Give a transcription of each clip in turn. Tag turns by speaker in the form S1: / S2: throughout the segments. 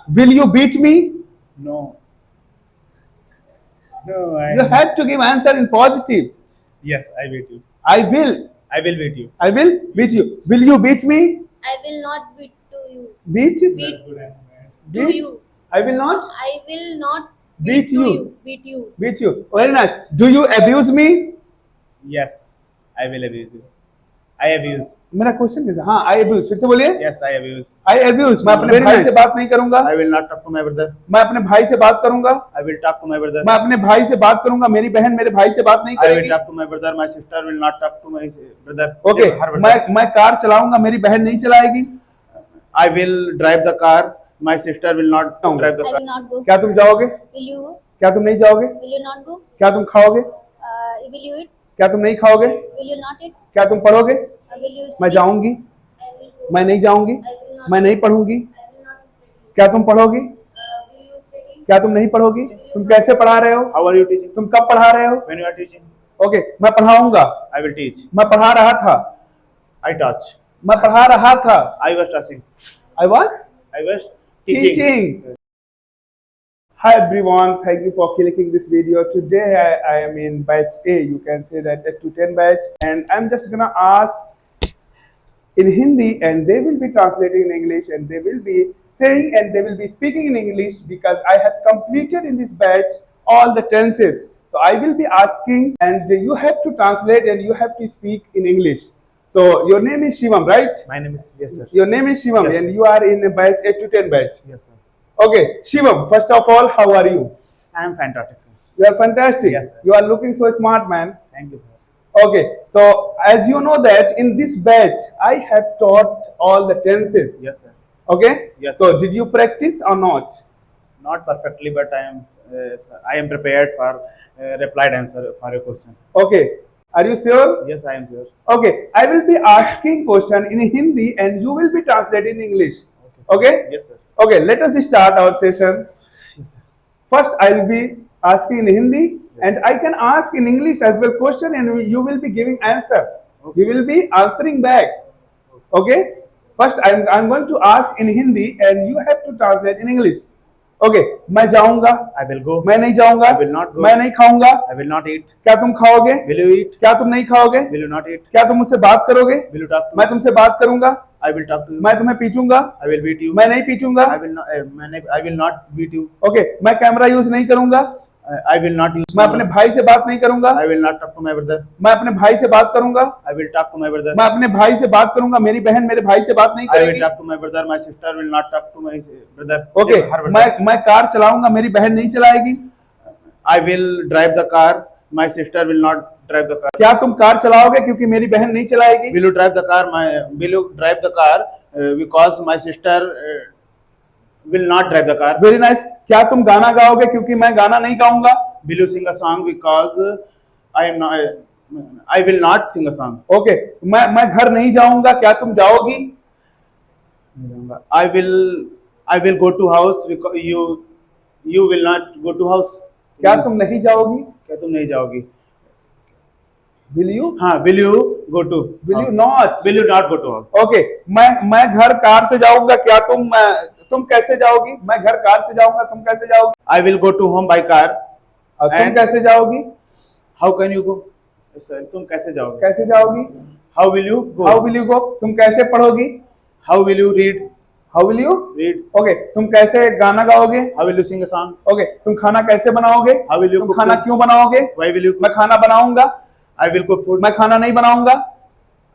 S1: Will you beat me?
S2: No. No,
S1: You have to give answer in positive.
S2: Yes, I beat you.
S1: I will.
S2: I will beat you.
S1: I will beat you. Will you beat me?
S3: I will not beat to you.
S1: Beat?
S3: Beat to
S1: Beat?
S3: you.
S1: I will not
S3: I will not
S1: beat
S3: to
S1: you.
S3: Beat you.
S1: Beat you. Very nice. Do you abuse me?
S2: Yes, I will abuse you. I abuse.
S1: मेरा question कैसे? हाँ, I abuse. फिर से बोलिए.
S2: Yes, I abuse.
S1: I abuse. मैं अपने भाई से बात नहीं करूंगा.
S2: I will not talk to my brother.
S1: मैं अपने भाई से बात करूंगा.
S2: I will talk to my brother.
S1: मैं अपने भाई से बात करूंगा. मेरी बहन मेरे भाई से बात नहीं
S2: I will
S1: करेगी.
S2: talk to my brother. My sister will not talk to my brother.
S1: Okay.
S2: Her brother.
S1: मैं कार चलाऊंगा. मेरी बहन नहीं चलाएगी.
S2: I will drive the car. My sister will not drive the
S3: I
S2: car.
S3: will not go.
S1: क्या तुम जाओगे?
S3: Will you go?
S1: क्या तुम नहीं जाओगे?
S3: Will you not go?
S1: क्या तुम खाओगे?
S3: Will you eat?
S1: क्या तुम नहीं खाओगे?
S3: Will you not eat?
S1: क्या तुम पढ़ोगे?
S3: Will you
S1: मैं
S3: study?
S1: जाऊंगी.
S3: I will go.
S1: मैं नहीं जाऊंगी.
S3: I will not.
S1: मैं नहीं पढ़ूंगी.
S3: I will not study.
S1: क्या तुम पढ़ोगी?
S3: Will you study?
S1: क्या तुम नहीं पढ़ोगी? तुम कैसे पढ़ा रहे हो?
S2: How are you teaching?
S1: तुम कब पढ़ा रहे हो?
S2: When you are teaching,
S1: okay. मैं पढ़ाऊंगा.
S2: I will teach.
S1: मैं पढ़ा रहा था.
S2: I touch.
S1: मैं पढ़ा रहा था.
S2: I was touching.
S1: I was
S2: I was teaching.
S1: teaching. Hi everyone, thank you for clicking this video. Today I am in batch A, you can say that 8 to 10 batch, and I'm just gonna ask in Hindi and they will be translating in English and they will be saying and they will be speaking in English because I have completed in this batch all the tenses. So I will be asking and you have to translate and you have to speak in English. So your name is Shivam, right?
S2: My name is yes sir.
S1: Your name is Shivam
S2: Yes.
S1: and you are in batch 8 to 10 batch.
S2: Yes sir.
S1: Okay, Shivam, first of all, how are you?
S2: I am fantastic sir.
S1: You are fantastic.
S2: Yes, sir.
S1: You are looking so smart, man.
S2: Thank you sir.
S1: Okay, so as you know that in this batch, I have taught all the tenses.
S2: Yes sir.
S1: Okay?
S2: Yes,
S1: So
S2: sir.
S1: did you practice or not?
S2: Not perfectly, but I am prepared for replied answer for your question.
S1: Okay. Are you sure?
S2: Yes, I am sure.
S1: Okay. I will be asking question in Hindi and you will be translating in English. Okay?
S2: Yes sir.
S1: Okay, let us start our session.
S2: Yes sir.
S1: First, I will be asking in Hindi and I can ask in English as well question and you will be giving answer. You will be answering back. Okay? First, I'm going to ask in Hindi and you have to translate in English. Okay, मैं जाऊंगा.
S2: I will go.
S1: मैं नहीं जाऊंगा.
S2: I will not go.
S1: मैं नहीं खाऊंगा.
S2: I will not eat.
S1: क्या तुम खाओगे?
S2: Will you eat?
S1: क्या तुम नहीं खाओगे?
S2: Will you not eat?
S1: क्या तुम मुझसे बात करोगे?
S2: Will you talk to
S1: मैं
S2: me?
S1: तुमसे बात करूंगा.
S2: I will talk to you.
S1: मैं तुम्हें पीटूंगा.
S2: I will beat you.
S1: मैं नहीं पीटूंगा.
S2: I will not beat you.
S1: Okay, मैं कैमरा यूज नहीं करूंगा.
S2: I will not use.
S1: मैं अपने भाई से बात नहीं करूंगा.
S2: I will not talk to my brother.
S1: मैं अपने भाई से बात करूंगा.
S2: I will talk to my brother.
S1: मैं अपने भाई से बात करूंगा. मेरी बहन मेरे भाई से बात नहीं
S2: I will
S1: करेगी.
S2: talk to my brother. My sister will not talk to my brother.
S1: Okay,
S2: Her brother.
S1: मैं कार चलाऊंगा. मेरी बहन नहीं चलाएगी.
S2: I will drive the car. My sister will not drive the car.
S1: क्या तुम कार चलाओगे क्योंकि मेरी बहन नहीं चलाएगी?
S2: Will you drive the car? Will you drive the car because my sister will not drive the car?
S1: Very nice. क्या तुम गाना गाओगे क्योंकि मैं गाना नहीं गाऊंगा?
S2: Will you sing a song because I am not? I will not sing a song.
S1: Okay, मैं घर नहीं जाऊंगा. क्या तुम जाओगी?
S2: I will go to house because you will not go to house.
S1: क्या तुम नहीं जाओगी?
S2: क्या तुम नहीं जाओगी?
S1: Will you?
S2: हाँ, will you go to?
S1: Will you not?
S2: Will you not go to house?
S1: Okay, मैं घर कार से जाऊंगा. क्या तुम कैसे जाओगी? मैं घर कार से जाऊंगा. तुम कैसे जाओगी?
S2: I will go to home by car.
S1: तुम
S2: And-
S1: कैसे जाओगी?
S2: How can you go? Sir, तुम कैसे जाओगे?
S1: कैसे जाओगी?
S2: How will you go?
S1: How will you go? तुम कैसे पढ़ोगी?
S2: How will you read?
S1: How will you?
S2: Read.
S1: Okay, तुम कैसे गाना गाओगे?
S2: How will you sing a song?
S1: Okay, तुम खाना कैसे बनाओगे?
S2: How will you
S1: तुम
S2: cook
S1: खाना
S2: food?
S1: क्यों बनाओगे?
S2: Why will you
S1: मैं
S2: cook?
S1: खाना बनाऊंगा.
S2: I will cook food.
S1: मैं खाना नहीं बनाऊंगा.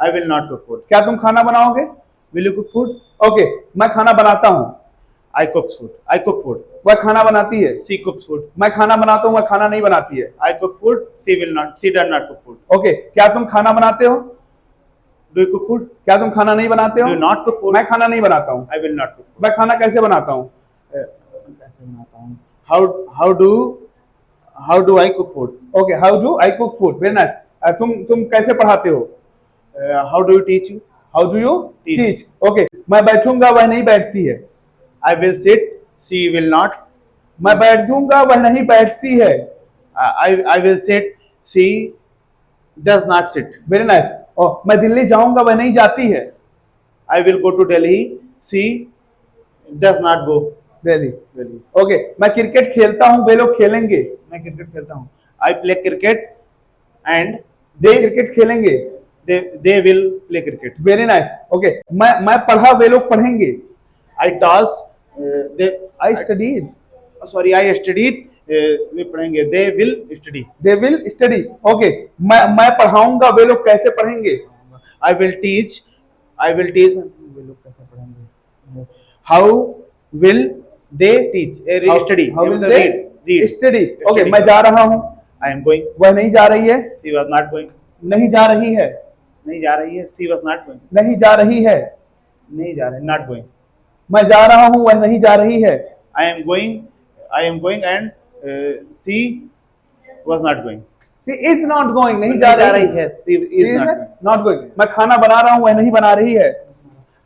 S2: I will not cook food.
S1: क्या तुम खाना बनाओगे?
S2: Will you cook food?
S1: Okay, मैं खाना बनाता हूँ.
S2: I cook food. I cook food.
S1: वह खाना बनाती है.
S2: She cooks food.
S1: मैं खाना बनाता हूँ. वह खाना नहीं बनाती है.
S2: I cook food. She will not. She does not cook food.
S1: Okay, क्या तुम खाना बनाते हो?
S2: Do you cook food?
S1: क्या तुम खाना नहीं बनाते हो?
S2: Do you not cook food?
S1: मैं खाना नहीं बनाता हूँ.
S2: I will not cook food.
S1: मैं खाना कैसे बनाता हूँ?
S2: कैसे बनाता हूँ? How do I cook food?
S1: Okay, how do I cook food. Very nice. तुम कैसे पढ़ाते हो?
S2: How do you teach you?
S1: How do you
S2: Teach.
S1: Teach. Okay, मैं बैठूंगा. वह नहीं बैठती है.
S2: I will sit. She will not.
S1: मैं बैठूंगा. वह नहीं बैठती है.
S2: I will sit. She does not sit.
S1: Very nice. मैं दिल्ली जाऊंगा. वह नहीं जाती है.
S2: I will go to Delhi. She does not go.
S1: Delhi.
S2: Delhi.
S1: Okay, मैं क्रिकेट खेलता हूँ, वे लोग खेलेंगे।
S2: मैं क्रिकेट खेलता हूँ। I play cricket and
S1: way cricket खेलेंगे।
S2: they will play cricket.
S1: Very nice. Okay, मैं पढ़ा, वे लोग पढ़ेंगे।
S2: I toss they
S1: I studied,
S2: sorry I studied वे पढ़ेंगे they will study.
S1: They will study. Okay, मैं पढ़ाऊंगा, वे लोग कैसे पढ़ेंगे?
S2: I will teach वे लोग कैसे पढ़ेंगे? How will they teach? Study.
S1: How
S2: ये
S1: will
S2: मतलब
S1: they
S2: read.
S1: Study? Okay,
S2: Study
S1: मैं जा रहा हूँ,
S2: I am going.
S1: वह नहीं जा रही है,
S2: She was not going.
S1: नहीं जा रही है,
S2: नहीं जा रही है। She was not going.
S1: नहीं जा रही है,
S2: नहीं जा रही, not going.
S1: मैं जा रहा हूँ, वह नहीं जा रही है,
S2: I am going and she was not going.
S1: She is not going, नहीं जा रही
S2: है। She is not going.
S1: Not going. मैं खाना बना रहा हूँ, वह नहीं बना रही है,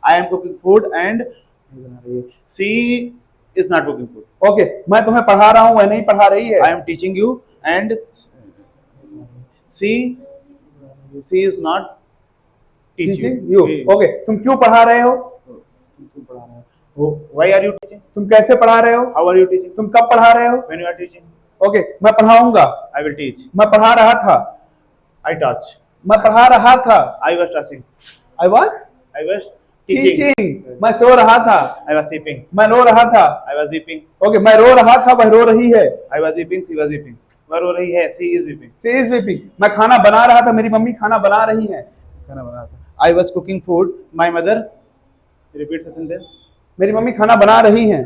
S2: I am cooking food and she is not cooking food.
S1: Okay, मैं तुम्हें पढ़ा रहा हूँ, वह नहीं पढ़ा रही है,
S2: I am teaching you and she is not teaching
S1: you. Okay, तुम क्यों पढ़ा रहे हो?
S2: Why are you teaching?
S1: तुम कैसे पढ़ा रहे हो?
S2: How are you teaching?
S1: तुम कब पढ़ा रहे हो?
S2: When you are teaching?
S1: Okay, मैं पढ़ाऊंगा,
S2: I will teach.
S1: मैं पढ़ा रहा था,
S2: I touch.
S1: मैं पढ़ा रहा था,
S2: I was touching.
S1: I was
S2: I was teaching.
S1: Teaching, मैं सो रहा था,
S2: I was sleeping.
S1: मैं रो रहा था,
S2: I was weeping.
S1: ओके, मैं रो रहा था, वह रो रही है,
S2: I was weeping. She was weeping. वह रो रही है। She is weeping.
S1: She is weeping. मैं खाना बना रहा था, मेरी मम्मी खाना बना रही है,
S2: खाना बना रहा था। I was cooking food. My mother. Repeat the sentence.
S1: मेरी मम्मी खाना बना रही है,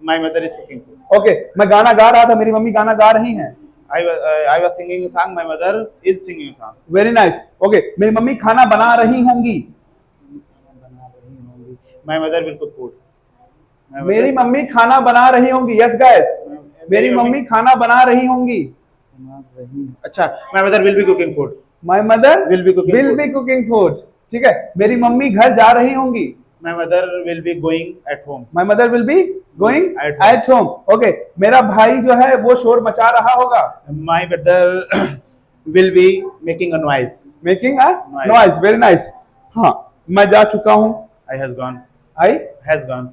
S2: My mother is cooking food.
S1: Okay, मैं गाना गा रहा था, मेरी मम्मी गाना गा रही है,
S2: I was singing a song. My mother is singing a song.
S1: Very nice. Okay, मेरी मम्मी खाना बना रही होंगी,
S2: My mother will cook food. My mother-
S1: मेरी मम्मी खाना बना रही होंगी। यस गाइस, मेरी मम्मी खाना बना रही होंगी।
S2: अच्छा, my mother will be cooking food.
S1: My mother
S2: Will be cooking food.
S1: Cooking food. ठीक है, मेरी मम्मी घर जा रही होंगी,
S2: My mother will be going at home.
S1: My mother will be going
S2: At home.
S1: At home. Okay, मेरा भाई जो है वो शोर मचा रहा होगा,
S2: My brother will be making a noise.
S1: Making a
S2: Noise.
S1: Noise. Very nice. हाँ, मैं जा चुका हूँ,
S2: I has gone.
S1: I
S2: Has gone.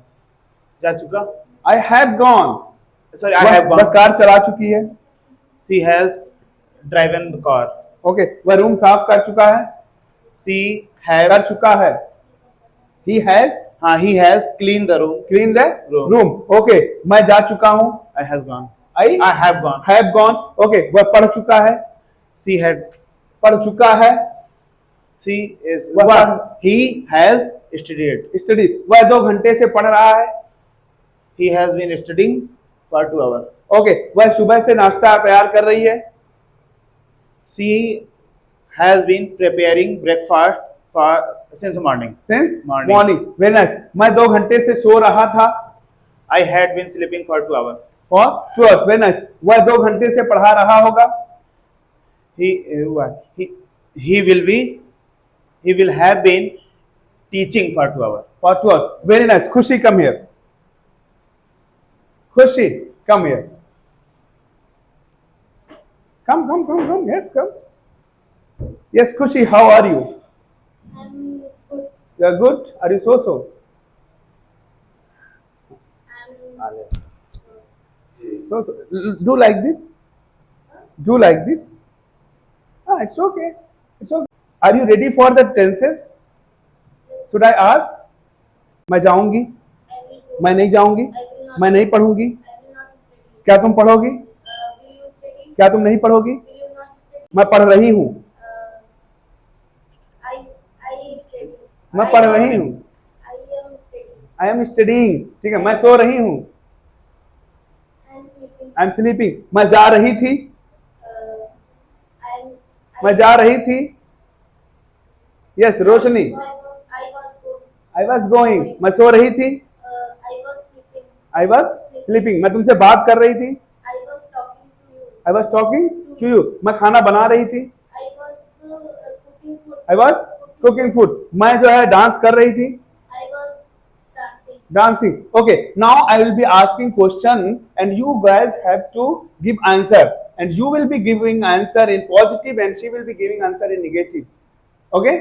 S2: जा चुका?
S1: I have gone,
S2: Sorry, I have
S1: वह
S2: gone.
S1: कार चला चुकी है,
S2: She has driven the car.
S1: Okay, वह रूम साफ कर चुका है,
S2: She have.
S1: कर चुका है, ही हैज
S2: हाँ, he has cleaned the room.
S1: Clean the
S2: Room.
S1: Room. Okay, मैं जा चुका हूँ,
S2: I has gone.
S1: I
S2: I have gone.
S1: Have gone, okay, वह पढ़ चुका है,
S2: She had.
S1: पढ़ चुका है,
S2: She is.
S1: वह
S2: What? He has studied.
S1: Study, वह 2 घंटे से पढ़ रहा है,
S2: He has been studying for 2 hours.
S1: Okay, वह सुबह से नाश्ता तैयार कर रही है,
S2: She has been preparing breakfast for since morning.
S1: Since
S2: Morning.
S1: Morning. Very nice. मैं 2 घंटे से सो रहा था,
S2: I had been sleeping for 2 hours.
S1: For 2 hours. Very nice. वह 2 घंटे से पढ़ा रहा होगा,
S2: He will have been teaching for 2 hours.
S1: For 2 hours. Very nice. Khushi come here, Khushi come here, come, yes come, yes Khushi, how are you?
S3: I'm good.
S1: You are good, are you so
S3: I'm
S1: so do like this, do like this, it's okay, it's okay. Are you ready for the tenses? Should I ask? मैं जाऊंगी,
S3: I will go.
S1: मैं नहीं जाऊंगी,
S3: I will not.
S1: मैं नहीं पढ़ूंगी,
S3: I will not study.
S1: क्या तुम पढ़ोगी,
S3: Will you study?
S1: क्या तुम नहीं पढ़ोगी,
S3: Will you not study?
S1: मैं पढ़ रही हूँ,
S3: I study.
S1: मैं पढ़ रही हूँ,
S3: I am studying.
S1: I am studying. ठीक है, मैं सो रही हूँ,
S3: I am sleeping.
S1: I am sleeping. मैं जा रही थी, मैं
S3: I
S1: जा रही थी, yes Roshni,
S3: I was
S1: I was going, मैं सो रही थी,
S3: I was sleeping.
S1: I was sleeping. मैं तुमसे बात कर रही थी,
S3: I was talking to you.
S1: I was talking to you. मैं खाना बना रही थी,
S3: I was cooking food.
S1: I was cooking food. मैं जो है डांस कर रही थी,
S3: I was dancing.
S1: dancing. Okay, now I will be asking question and you guys have to give answer, and you will be giving answer in positive and she will be giving answer in negative. Okay,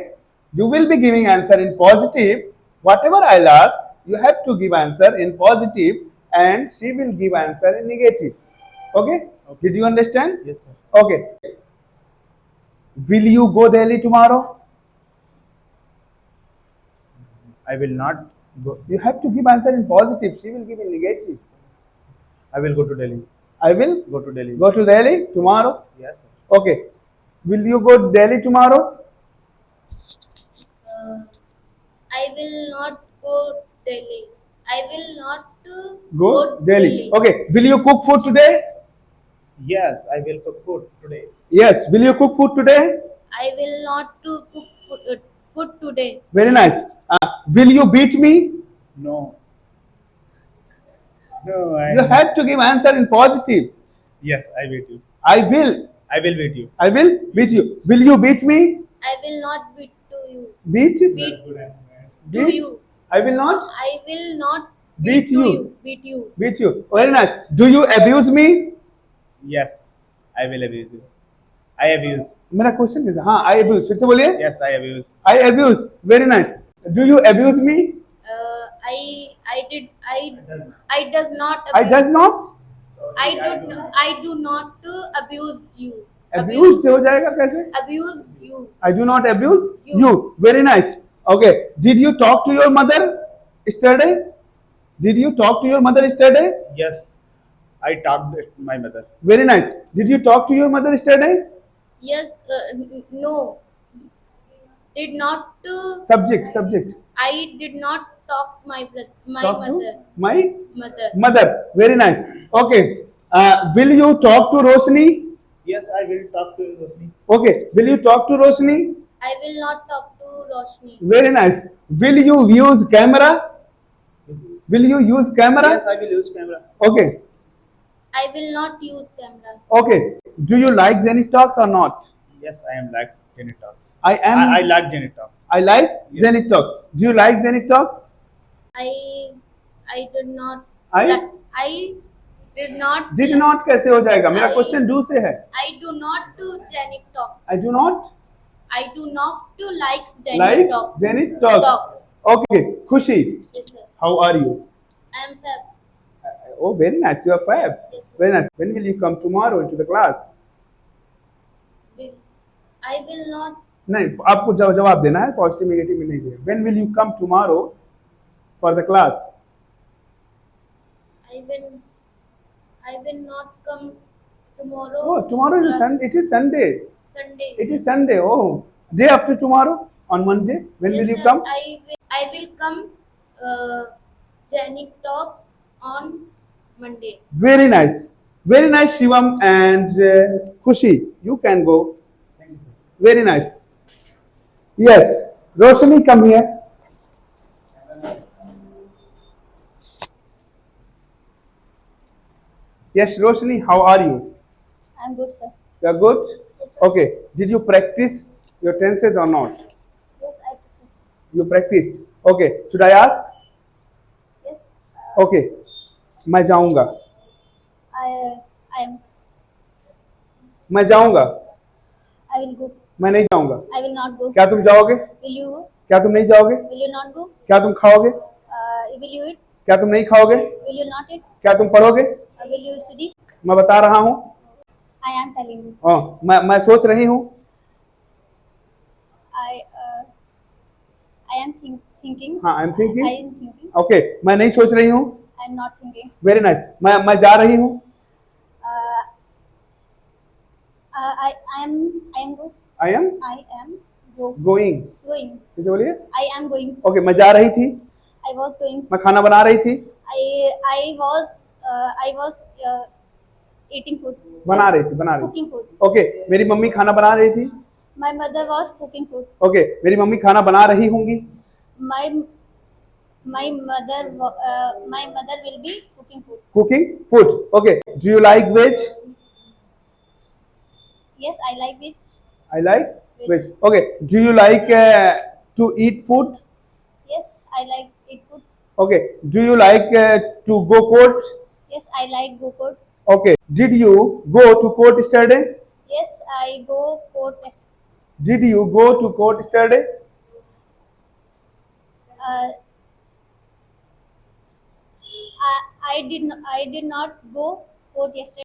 S1: you will be giving answer in positive whatever I'll ask, You have to give answer in positive and she will give answer in negative. Okay? Did you understand?
S2: Yes, sir.
S1: Okay. Will you go Delhi tomorrow?
S2: I will not go.
S1: You have to give answer in positive. She will give in negative.
S2: I will go to Delhi.
S1: I will
S2: Go to Delhi.
S1: go to Delhi tomorrow.
S2: Yes, sir.
S1: Okay. Will you go Delhi tomorrow?
S3: Uh, I will not go Delhi. I will not
S1: Go Delhi. Okay. Will you cook food today?
S2: Yes, I will cook food today.
S1: Yes. Will you cook food today?
S3: I will not to cook food today.
S1: Very nice. Will you beat me?
S2: No. No, I.
S1: You have to give answer in positive.
S2: Yes, I beat you.
S1: I will.
S2: I will beat you.
S1: I will beat you. Will you beat me?
S3: I will not beat to you.
S1: Beat?
S3: Beat to
S1: Beat?
S3: you.
S1: I will not
S3: I will not
S1: beat
S3: to
S1: you.
S3: Beat you.
S1: Beat you. Very nice. Do you abuse me?
S2: Yes, I will abuse you. I abuse.
S1: मेरा question कैसा? हाँ, I abuse. फिर से बोलिए.
S2: Yes, I abuse.
S1: I abuse. Very nice. Do you abuse me?
S3: I does not
S1: I does not.
S3: I do not abuse you.
S1: Abuse से हो जाएगा कैसे?
S3: Abuse you.
S1: I do not abuse
S3: You.
S1: you. Very nice. Okay. Did you talk to your mother yesterday? Did you talk to your mother yesterday?
S2: Yes, I talked to my mother.
S1: Very nice. Did you talk to your mother yesterday?
S3: Yes. No. Did not.
S1: Subject.
S3: I did not talk my
S1: Talk
S3: mother.
S1: to my
S3: Mother.
S1: mother. Very nice. Okay. Will you talk to Roshni?
S2: Yes, I will talk to Rosni.
S1: Okay. Will you talk to Roshni?
S3: I will not talk to Roshni.
S1: Very nice. Will you use camera? Will you use camera?
S2: Yes, I will use camera.
S1: Okay.
S3: I will not use camera.
S1: Okay. Do you like Zenith Talks or not?
S2: Yes, I am like Janet Talks.
S1: I am.
S2: I like Janet Talks.
S1: I like
S2: Yes.
S1: Zenith Talks. Do you like Zenith Talks?
S3: I did not.
S1: I
S3: I did not.
S1: did not कैसे हो जाएगा? मेरा
S3: I-
S1: question do से है.
S3: I do not do Janik talks.
S1: I do not
S3: I do not do likes Janik
S1: like
S3: talks.
S1: Zenith Talks. Okay. Khushi,
S3: Yes, sir.
S1: how are you?
S3: I am fab.
S1: Oh, very nice. You are fab.
S3: Yes, sir.
S1: Very nice. When will you come tomorrow into the class?
S3: I will not.
S1: नहीं, आपको जवाब देना है. Positive negative में नहीं देना. When will you come tomorrow for the class?
S3: I will not come tomorrow.
S1: Oh, tomorrow is a
S3: class.
S1: Sunday. It is Sunday.
S3: Sunday.
S1: It is Sunday. Oh, day after tomorrow on Monday. When
S3: Yes,
S1: will you
S3: sir.
S1: come?
S3: I will come. Janik talks on Monday.
S1: Very nice. Very nice, Shivam and Khushi. You can go. Very nice. Yes. Roshni, come here. Yes, Roshni, how are you?
S3: I'm good, sir.
S1: You are good?
S3: Yes, sir.
S1: Okay. Did you practice your tenses or not?
S3: Yes, I practice.
S1: You practiced. Okay. Should I ask?
S3: Yes.
S1: Okay. मैं जाऊंगा. मैं जाऊंगा.
S3: I will go.
S1: मैं नहीं जाऊंगा.
S3: I will not go.
S1: क्या तुम जाओगे?
S3: Will you go?
S1: क्या तुम नहीं जाओगे?
S3: Will you not go?
S1: क्या तुम खाओगे?
S3: Will you eat?
S1: क्या तुम नहीं खाओगे?
S3: Will you not eat?
S1: क्या तुम पढ़ोगे?
S3: Will you study?
S1: मैं बता रहा हूँ.
S3: I am telling you.
S1: मैं सोच रही हूँ.
S3: I am thinking.
S1: हाँ, I'm thinking.
S3: I am thinking.
S1: Okay. मैं नहीं सोच रही हूँ.
S3: I am not thinking.
S1: Very nice. मैं जा रही हूँ.
S3: I am go.
S1: I am
S3: I am go.
S1: going.
S3: Going.
S1: इसे बोलिए.
S3: I am going.
S1: Okay. मैं जा रही थी.
S3: I was going.
S1: मैं खाना बना रही थी.
S3: I was eating food.
S1: बना रही थी.
S3: Cooking food.
S1: Okay. मेरी मम्मी खाना बना रही थी.
S3: My mother was cooking food.
S1: Okay. मेरी मम्मी खाना बना रही होंगी.
S3: My mother will be cooking food.
S1: Cooking food. Okay. Do you like veg?
S3: Yes, I like it.
S1: I like veg. Okay. Do you like to eat food?
S3: Yes, I like eat food.
S1: Okay. Do you like to go court?
S3: Yes, I like go court.
S1: Okay. Did you go to court yesterday?
S3: Yes, I go court.
S1: Did you go to court yesterday?
S3: Uh, I did not go court yesterday.